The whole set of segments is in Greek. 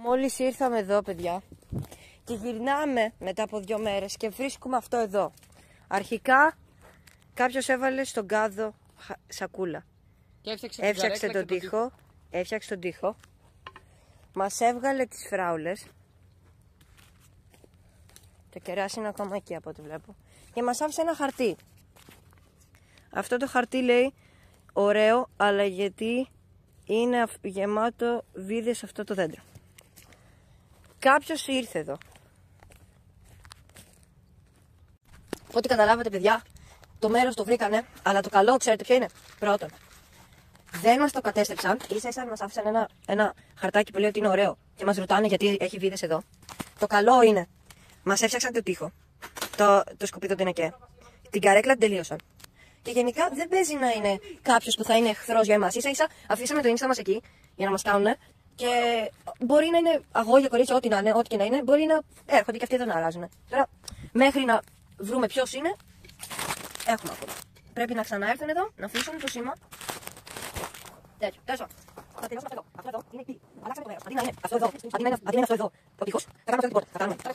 Μόλις ήρθαμε εδώ, παιδιά, και γυρνάμε μετά από 2 μέρες και βρίσκουμε αυτό εδώ. Αρχικά κάποιος έβαλε στον κάδο σακούλα και έφτιαξε τον τοίχο. Έφτιαξε τον τοίχο. Μας έβγαλε τις φράουλες. Το κεράσι είναι ακόμα εκεί από ό,τι βλέπω. Και μας άφησε ένα χαρτί. Αυτό το χαρτί λέει ωραίο, αλλά γιατί είναι γεμάτο βίδες αυτό το δέντρο. Κάποιος ήρθε εδώ. Ό,τι καταλάβατε, παιδιά, το μέρος το βρήκανε, αλλά το καλό, ξέρετε ποιο είναι? Πρώτον, δεν μας το κατέστρεψαν, ίσα-ίσα μας άφησαν ένα χαρτάκι που λέει ότι είναι ωραίο και μας ρωτάνε γιατί έχει βίδες εδώ. Το καλό είναι, μας έφτιαξαν το τοίχο, το σκουπίδο την ΕΚΕ, την καρέκλα την τελείωσαν. Και γενικά δεν παίζει να είναι κάποιος που θα είναι εχθρός για εμάς. Ίσα-ίσα αφήσαμε το Insta μας εκεί για να μας κάνουν. Και μπορεί να είναι αγόρια, κορίτσια, ό,τι να είναι, ό,τι και να είναι, μπορεί να έρχονται και αυτοί εδώ να αλλάζουν. Τώρα, μέχρι να βρούμε ποιος είναι, έχουμε ακόμα. Πρέπει να ξαναέρθουν εδώ, να αφήσουν το σήμα. Τέτοιο, τέλος πάντων. Θα τελειώσουμε αυτό εδώ. Αυτό εδώ είναι η πύλη. Αλλάξαμε το μέρος. Αντί να είναι αυτό εδώ, αντί να είναι αυτό εδώ, ο τείχος, θα κάνουμε αυτή την πόρτα.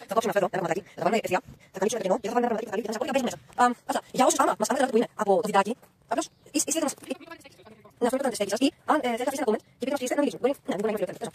Θα κόψουμε αυτό εδώ, ένα πραγματάκι, θα το βάλουμε ευθεία, θα καλύψουμε το κενό και θα βάλουμε ένα πραγματάκι και θα καλύψει και θα παίζει μέσα. Αυτά. Για όσους άμα μας κάνετε που είναι από το βιντεάκι, απλώς είστε να μας. Να αφήνετε το στέκι σας ή αν θέλετε αφήσετε ένα comment και πείτε μας τι είστε να μιλήσουμε. Μπορεί να μην μπορεί να είναι φιλότερο.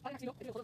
Voilà,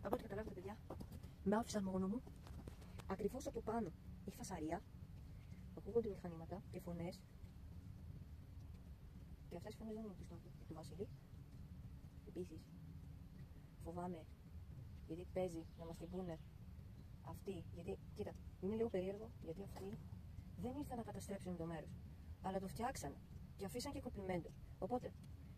Από ό,τι καταλάβετε, παιδιά, με άφησαν μόνο μου. Ακριβώς από πάνω η φασαρία. Ακούγονται μηχανήματα και φωνές. Και αυτές οι φωνές δεν είναι του Βασίλη. Επίσης, φοβάμαι γιατί παίζει να μας την πούνε αυτοί. Γιατί, κοίτα, είναι λίγο περίεργο γιατί αυτοί δεν ήρθαν να καταστρέψουν το μέρος. Αλλά το φτιάξαν και αφήσαν και κοπλιμέντο. Οπότε,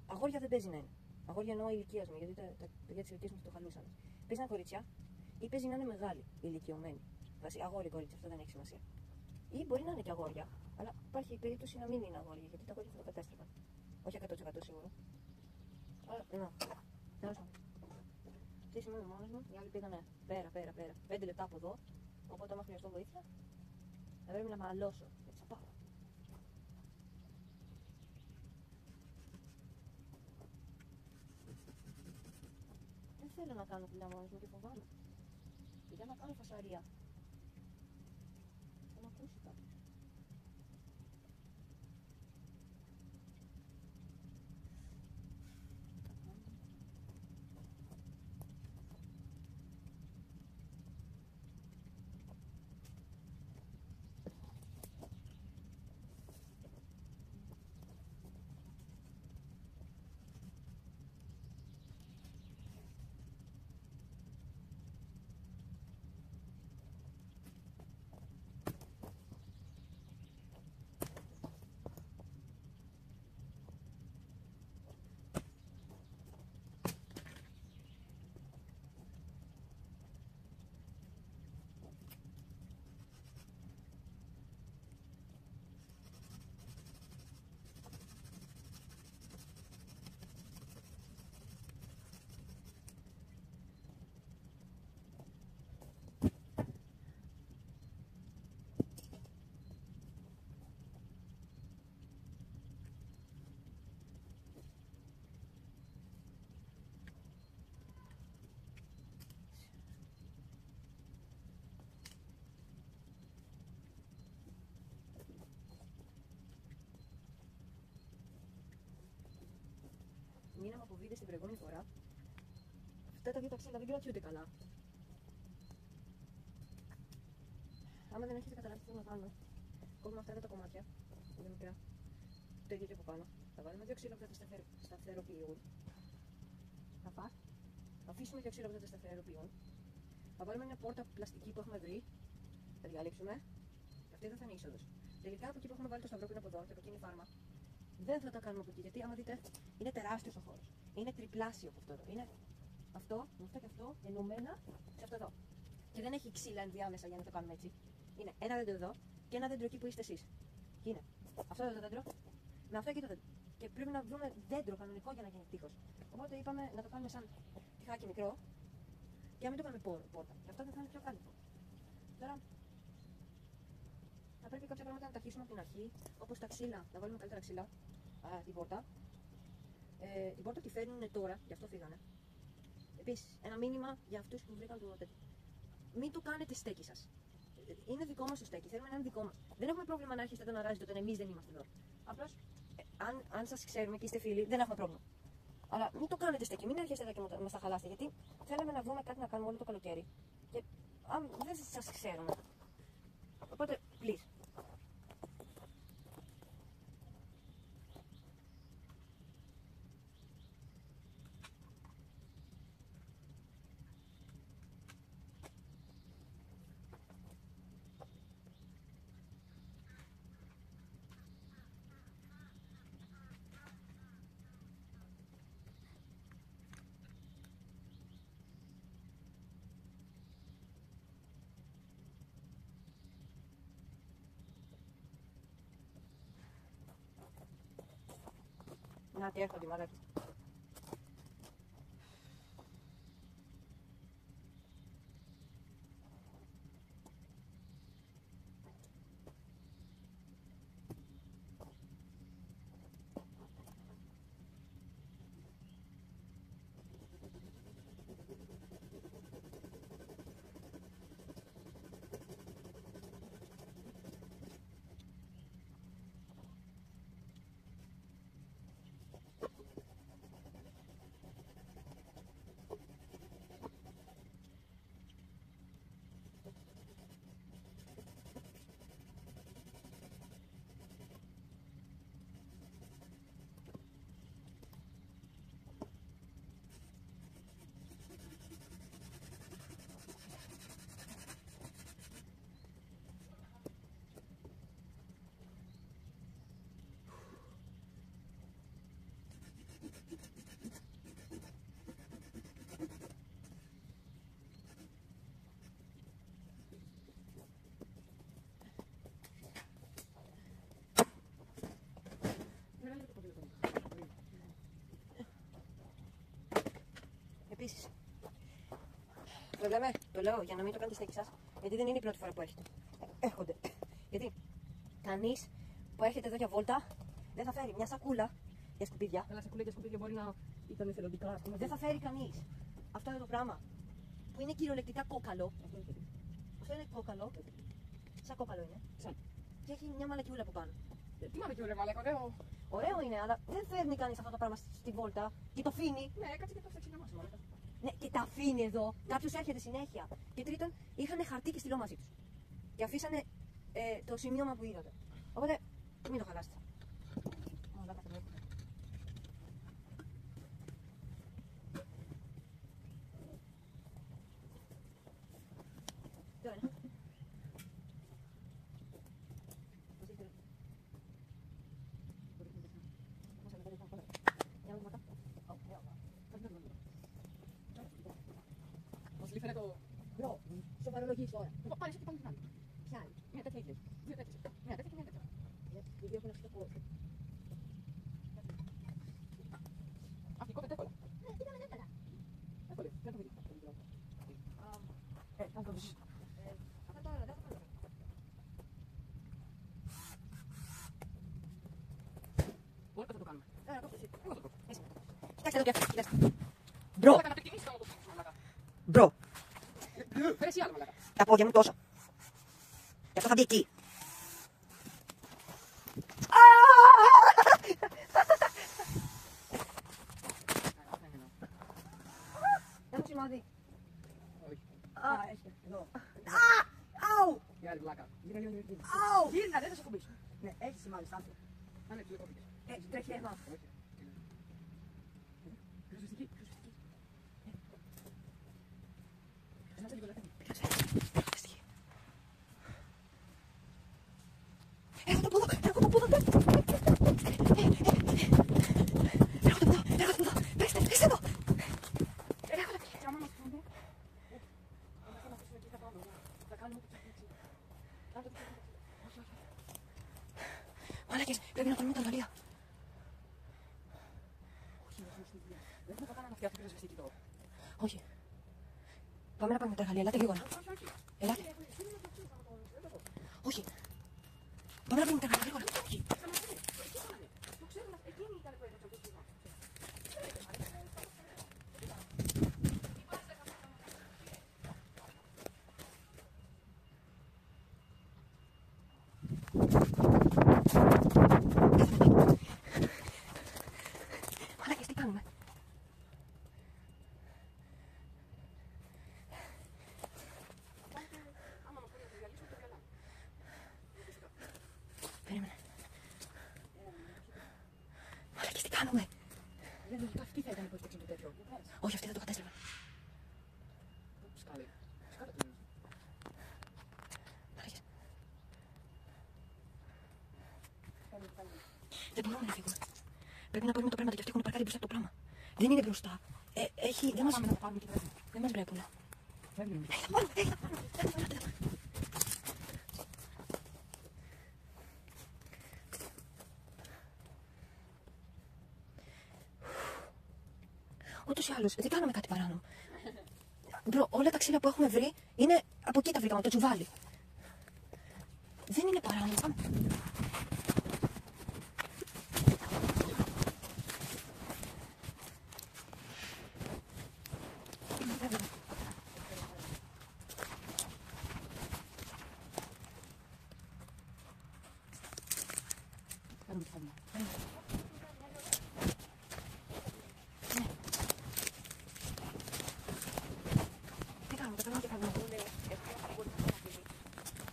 αγόρια δεν παίζει να είναι. Αγόρια εννοώ ηλικίας μου, γιατί τα παιδιά της ηλικίας μου το χαλούσαν. Παίζει να κοριτσιά ή παίζει να είναι μεγάλοι, ηλικιωμένοι. Αγόρι, κορίτσι, αυτό δεν έχει σημασία. Ή μπορεί να είναι και αγόρια, αλλά υπάρχει περίπτωση να μην είναι αγόρια, γιατί τα αγόρια θα το κατέστρεφαν. Όχι 100% σίγουρο. Αλλά, ναι. Τέλος πάντων. Τι σημαίνει μόνος μου, οι άλλοι πήγανε πέρα. 5 λεπτά από εδώ. Οπότε, άμα χρειαστώ βοήθεια, θα πρέπει να μαλώσω. Έτσι θα πάω. Δεν θέλω να κάνω δουλειά μόνος μου και φοβάμαι. Για να κάνω φασαρία. Θα με ακούσει κάποιος. μείναμε από βίντεο στην προηγούμενη φορά. Αυτά τα δύο τα ξύλα δεν κρατιούνται καλά. Άμα δεν έχετε καταλάβει τι θέλω να κάνω, κόβουμε αυτά τα κομμάτια, είναι μικρά, το ίδιο και από πάνω. Θα βάλουμε δύο ξύλα που θα τα σταθεροποιούν. Θα αφήσουμε δύο ξύλα που θα τα σταθεροποιούν. Θα βάλουμε μια πόρτα πλαστική που έχουμε βρει, θα διαλύσουμε. Αυτή εδώ θα είναι η είσοδος. Τελικά από εκεί που έχουμε βάλει το σταυρό που είναι από εδώ και από εκεί είναι η φάρμα, δεν θα τα κάνουμε από εκεί γιατί άμα δείτε είναι τεράστιος ο χώρος. Είναι τριπλάσιο από αυτό εδώ. Είναι αυτό, αυτό και αυτό ενωμένα σε αυτό εδώ. Και δεν έχει ξύλα ενδιάμεσα για να το κάνουμε έτσι. Είναι ένα δέντρο εδώ και ένα δέντρο εκεί που είστε εσείς. Και είναι αυτό εδώ το δέντρο με αυτό εκεί το δέντρο. Και πρέπει να βρούμε δέντρο κανονικό για να γίνει τείχος. Οπότε είπαμε να το κάνουμε σαν τυχάκι μικρό και να μην το κάνουμε πόρτα. Και αυτό δεν θα είναι πιο κάλυπο. Τώρα θα πρέπει κάποια πράγματα να τα αρχίσουμε από την αρχή, όπως τα ξύλα, να βάλουμε καλύτερα ξύλα. Την πόρτα. Την πόρτα τη φέρνουν τώρα, γι' αυτό φύγανε. Επίσης, ένα μήνυμα για αυτούς που βρήκαν το τέτοιο. Μην το κάνετε στέκι σας. Είναι δικό μας το στέκι, θέλουμε να είναι δικό μας. Δεν έχουμε πρόβλημα να έρχεστε εδώ να ράζετε όταν εμείς δεν είμαστε εδώ. Απλώς, αν σας ξέρουμε και είστε φίλοι, δεν έχουμε πρόβλημα. Αλλά μην το κάνετε στέκι, μην έρχεστε εδώ και μας τα χαλάσετε. Γιατί θέλουμε να βρούμε κάτι να κάνουμε όλο το καλοκαίρι. Και δεν σας ξέρουμε. Οπότε, please. Να, τι έρχονται οι μαλάκες. Επίσης, το λέω για να μην το κάνετε στέκι σας, γιατί δεν είναι η πρώτη φορά που έρχονται. Γιατί κανείς που έρχεται εδώ για βόλτα δεν θα φέρει μια σακούλα για σκουπίδια. Αλλά σακούλα για σκουπίδια μπορεί να ήταν εθελοντικά, ας πούμε. Δεν θα φέρει κανείς αυτό εδώ το πράγμα που είναι κυριολεκτικά κόκαλο. Αυτό είναι κόκαλο. Σαν κόκαλο είναι. Σαν. Και έχει μια μαλακιούλα που πάνω. Τι μαλακιούλα, μαλακ, ωραίο. Ωραίο είναι, αλλά δεν φέρνει κανείς αυτό το πράγμα στη βόλτα και το αφήνει. Ναι, κάτσε και το φτιάξει να μας, μαλακ. Ναι, και τα αφήνει εδώ. Κάποιος έρχεται συνέχεια. Και τρίτον, είχαν χαρτί και στυλό μαζί τους. Και αφήσανε το σημείωμα που είδατε. Οπότε, μην το χαλάσετε. Μας λήφερε το... Μπρο, σοβαρολογείς τώρα. Πάλι σε τι πάμε την άλλη. Ποια άλλη? Μια τέτοια ίδια. Δύο τέτοιες. Μια τέτοια και μια τέτοια. Οι δύο έχουν αυτό το κόστο. Αυτή κόβεται εύκολα. Ναι, ήταν εύκολα. Εύκολη. Δεν το δείτε. Αν το δεις. Αυτά τώρα δεν θα πάνε. Μπορεί να το κάνουμε. Άρα, κόψε εσύ. Εγώ το πω. Εσύ. Κοιτάξτε εδώ τι αυτό. Κοιτάξτε. Μπρο, Θα κατακτηνήσεις άμα το πεις, μαλακά. μπρο. Φέρε εσύ άλλο, μαλακά. Τα πόδια μου τόσα. Γι' αυτό θα μπει εκεί. σημάδι. Όχι. Α, έχει. Εδώ. αου! Για άλλη βλάκα. Γύρνα. Αου! Γύρνα, δεν θα σε κουμπίσω. Ναι, έχει σημάδι στα άκρη. Α, ναι, του κόβηκες. Τρέχει αίμα. Όχι. Πυροσβεστική. Κάτσε λίγο, λεπτάκι. Έχω το πόδο, έχω το πόδο. Έρχονται εδώ. Πέστε εδώ. Και άμα μας πούνε, θα μας αφήσουμε εκεί θα πάμε. Θα κάνουμε το τσακίτσι. Κάντε το τσακίτσι. Όχι. Μαλάκες, πρέπει να πάρουμε τα εργαλεία. Όχι, δεν θα κάναμε αυτή η πυροσβεστική τώρα. Όχι. Πάμε να πάρουμε τα εργαλεία, ελάτε γρήγορα. Όχι. Ελάτε. Όχι. Πάμε να πάρουμε τα εργαλεία γρήγορα. Όχι. Το ξέρουμε, εκείνη ήταν που έδωσε το τσακίτσι. Μαλάκες, τι κάνουμε. Άμα μας πούνε να διαλύσουμε το γυαλά. Περίμενε. Μαλάκες, τι κάνουμε. Αυτή θα ήταν που έφτιαξε το τέτοιο. Όχι, αυτοί δεν το κατέστρεφαν. Σκάλε. Σκάλε το. Μαλάκες. Δεν μπορούμε να φύγουμε. Πρέπει να πάρουμε το πράγμα και αυτοί έχουν παρκάρει μπροστά από το πράγμα. Δεν είναι μπροστά. Δεν μας... Πάμε να τα πάρουμε και πρέπει. δεν μας βλέπουν. Φεύγουμε. Ούτως ή άλλως, δεν κάναμε κάτι παράνομο. Μπρο, όλα τα ξύλα που έχουμε βρει είναι από εκεί τα βρήκαμε, το τσουβάλι. Δεν είναι παράνομο. Πάμε. Κάνουμε το φεύγουμε. Τι κάνουμε, τα κάνουμε και φεύγουμε.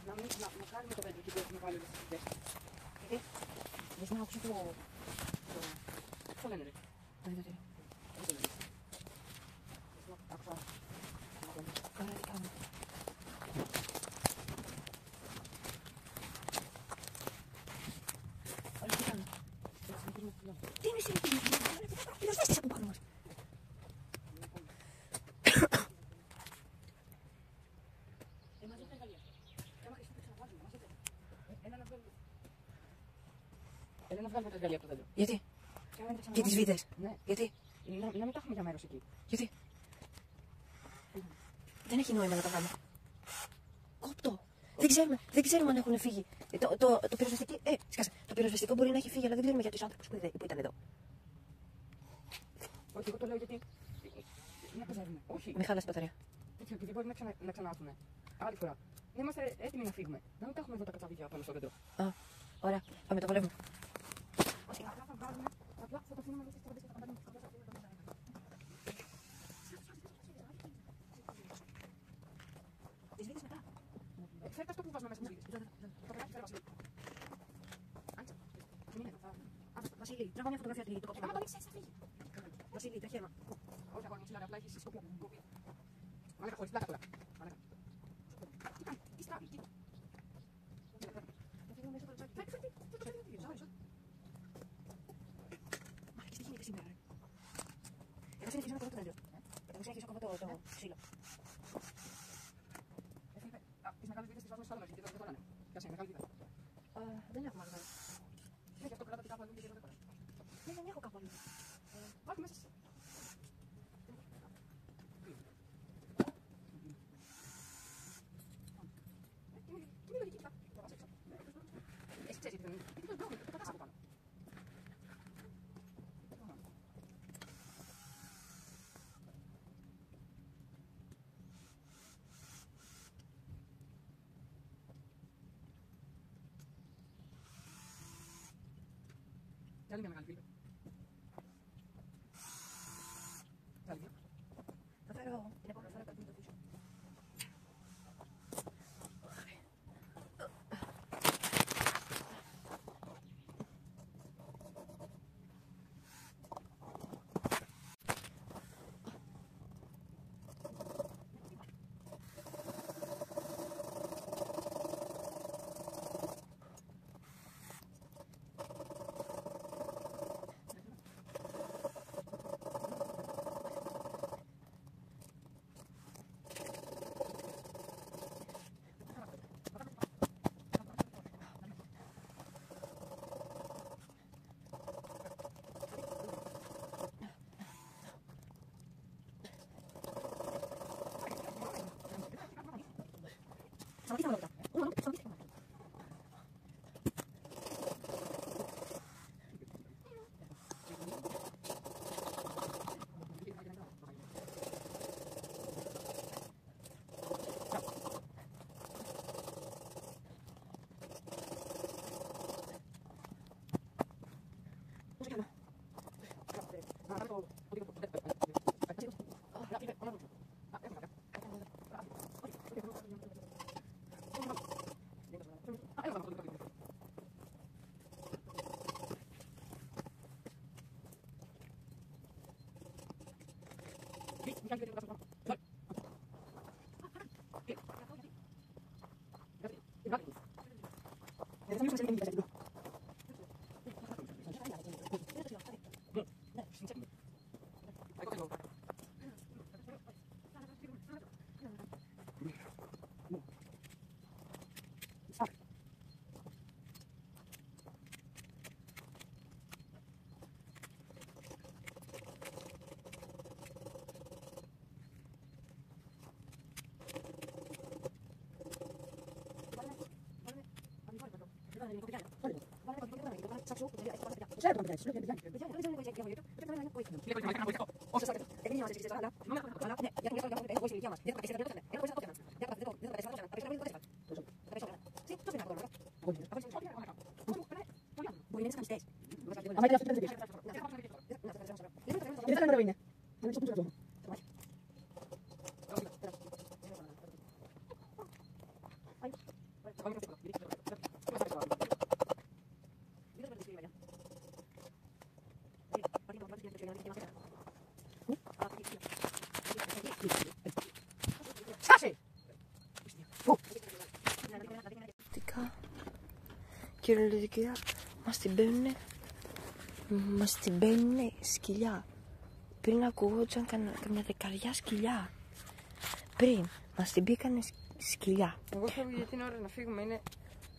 Να κάνουμε το πέντρο και που έχουμε βάλει όλες τις ιδέες. Γιατί? Δες να άκουσα το... Πώς το λένε ρε. Το διδοτήριο. Πώς το λένε. Άκουσα. Τώρα τι κάνουμε. Ωραία, τι κάνουμε. Τι είναι συνεχίζουμε. Πυροσβέστης από πάνω μας. Μαζί τα εργαλεία. Και άμα χρειαστεί να ξαναβάζουμε, μαζεύτε. Έλα να βγάλουμε τα εργαλεία από το δέντρο. Γιατί? Και τις βίδες. Ναι. Γιατί? Να μην τα έχουμε για μέρος εκεί. Γιατί? Δεν έχει νόημα να τα κάνουμε. Κόπτο. Δεν ξέρουμε αν έχουν φύγει. Το πυροσβεστικό. Σκάσε. Το πυροσβεστικό μπορεί να έχει φύγει, αλλά δεν ξέρουμε για τους άνθρωπους που ήταν εδώ. Όχι, εγώ το λέω γιατί. Να πεζεύουμε. Όχι. Με χάλασε η μπαταρία. Έτσι, επειδή μπορεί να ξανάρθουν. Άλλη φορά. Να είμαστε έτοιμοι να φύγουμε. Να μην τα έχουμε εδώ τα κατσαβίδια πάνω στο δέντρο. Α, ωραία. Πάμε, το βολεύουμε. Απλά θα βγάλουμε. Απλά θα το αφήνουμε μέσα στις τραπέζες και θα τα βάλουμε. Απλά θα αφήνουμε τα μέσα. Τις βίδες μετά. Φέρτε αυτό που βάζουμε μέσα στις βίδες. Το περάκι φέρε Βασίλη. Άνοιξε. Δεν είναι. Βασίλη, τραβά μια φωτογραφία του το κόψιμο. Άμα το ανοίξεις έτσι θα φύγει. Βασίλη, τρέχει αίμα. Όχι, αγόρι μου, σιλάρε, απλά έχεις σκοπιά. Μαλάκα, χωρίς πλάκα τώρα. Μαλάκα. Τι κάνει, τι στράβει, κοίτα. Θα φύγουμε μέσα από το τσάκι. Μαλάκες, τι γίνεται σήμερα, ρε. Εγώ συνεχίζω να κοβώ το δέντρο. Εγώ συνεχίζω να κοβώ το ξύλο. Τις μεγάλες βίδες τις βάζουμε στο άλλο μέρος, γιατί εδώ δεν χωράνε. Κάτσε, μεγάλη βίδα. Δεν έχουμε μεγάλο. Ναι, γι' αυτό κρατάτε κάπου αλλού, γιατί εδώ δεν χωράνε. Δεν έχω κάπου αλλού. Βάλτε μέσα σας. Τι είναι λογική, κοιτά. Το βάζω έξω. Εσύ ξέρεις γιατί δεν είναι. Γιατί το σμπρώχνει, το πατάς από πάνω. Άλλη μια μεγάλη βίδα. Άλλη μια. Θα φέρω την Σταματήστε μετά. Κυριολεκτικά μας την μπαίνουνε σκυλιά. Πριν ακουγόντουσαν καμιά δεκαριά σκυλιά. Πριν μας την μπήκανε σκυλιά. Εγώ φεύγω γιατί είναι ώρα να φύγουμε. Είναι.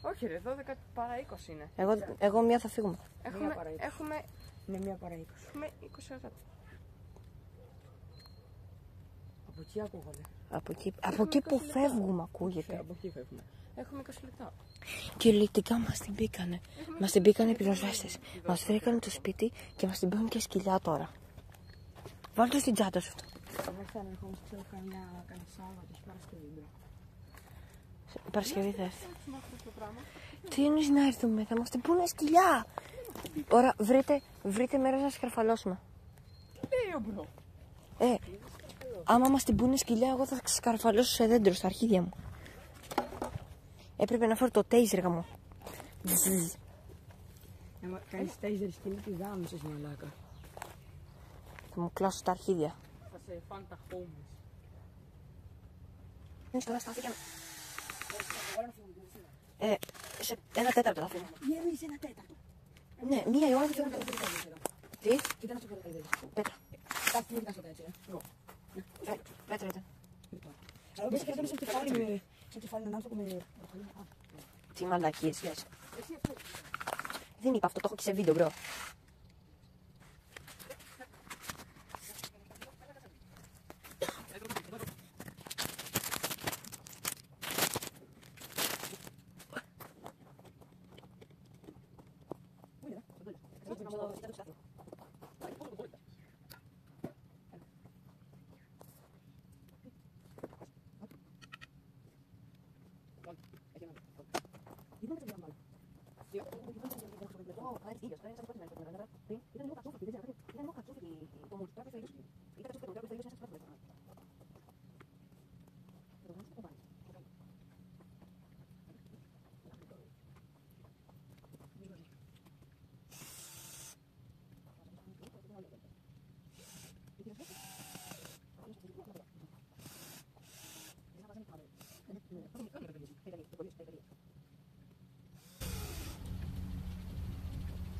Όχι, ρε, 12 παρά 20 είναι. Εγώ μία θα φύγουμε. Έχουμε. Ναι, μία παρά 20. Έχουμε 20 λεπτά. Από εκεί ακούγονται. Από εκεί που φεύγουμε ακούγεται. Από εκεί φεύγουμε. Έχουμε 20 λεπτά. Κυριολεκτικά μας την μπήκανε. Μας την μπήκανε οι πυροσβέστες. Μας βρήκανε το σπίτι και μας την μπαίνουν και σκυλιά τώρα. Βάλτε στην τσάντα σου αυτό. Εγώ θα ερχόμαστε ξέρω κανένα Σάββατο, Παρασκευή. Παρασκευή θες. Τι εννοείς να έρθουμε, θα μας την πούνε σκυλιά. Ωραία, βρείτε μέρα να σκαρφαλώσουμε. μπρο. Άμα μας την πούνε σκυλιά, εγώ θα σκαρφαλώσω σε δέντρο στα αρχίδια μου. Έπρεπε να φέρω το τέιζερ μου. Κάνεις τέιζερ σκυλί τη γάμισες μαλάκα. Θα μου κλάσω τα αρχίδια. Θα σε φάνε τα homies. Είναι καλά, στάθηκαμε. Σε 1/4 θα φύγουμε. Γεμίζει 1/4. Ναι, 1 η ώρα θα φύγουμε. Τι? Κοίτα να σου πω το τέιζερ. Πέτρα. Κάτι δεν κάνω έτσι. Πέτρα ήταν. Αλλά μπες και αυτό είναι σε κεφάλι έναν άνθρωπο με... Τι μαλακίες λες. Δεν είπα αυτό, το έχω και σε βίντεο, μπρο.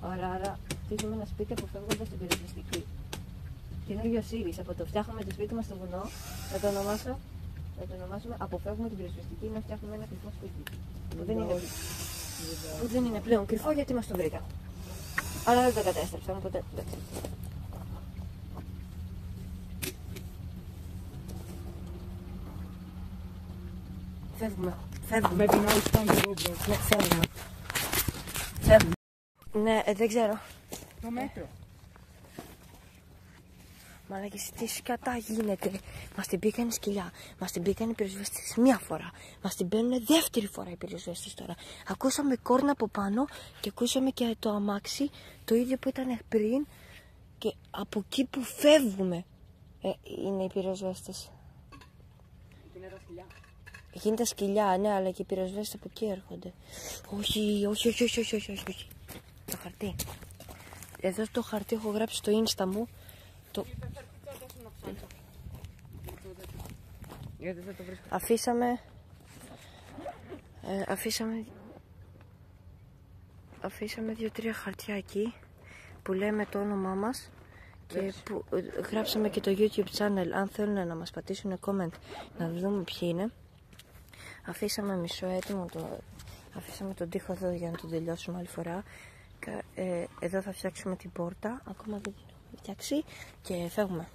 Άρα, χτίζουμε ένα σπίτι αποφεύγοντας την πυροσβεστική. Καινούριο series, από το φτιάχνουμε το σπίτι μας στο βουνό, θα το ονομάσουμε αποφεύγουμε την πυροσβεστική να φτιάχνουμε ένα κρυφό σπίτι. Που δεν είναι πλέον κρυφό γιατί μας το βρήκαν. Αλλά δεν το κατέστρεψαν, οπότε εντάξει. Φεύγουμε. Maybe now it's time to go, bro. Ναι, φεύγουμε. Φεύγουμε. Ναι, δεν ξέρω. Το μέτρο. Μαλάκες, τι σκατά γίνεται. Μας την πήγανε σκυλιά. Μας την πήγανε οι πυροσβέστες μία φορά. Μας την παίρνουν δεύτερη φορά οι πυροσβέστες τώρα. Ακούσαμε κόρνα από πάνω και ακούσαμε και το αμάξι το ίδιο που ήταν πριν. Και από εκεί που φεύγουμε είναι οι πυροσβέστες. Είναι τα σκυλιά. Είναι τα σκυλιά, ναι, αλλά και οι πυροσβέστες από εκεί έρχονται. Όχι. Το χαρτί. Εδώ στο χαρτί έχω γράψει στο Insta μου. Γιατί δεν το βρίσκω. Αφήσαμε 2-3 χαρτιά εκεί που λέμε το όνομά μας και που γράψαμε και το YouTube channel. Αν θέλουν να μας πατήσουν comment να δούμε ποιοι είναι. Αφήσαμε μισό έτοιμο, αφήσαμε τον τοίχο εδώ για να τον τελειώσουμε άλλη φορά. Εδώ θα φτιάξουμε την πόρτα, ακόμα δεν την έχουμε φτιάξει και φεύγουμε.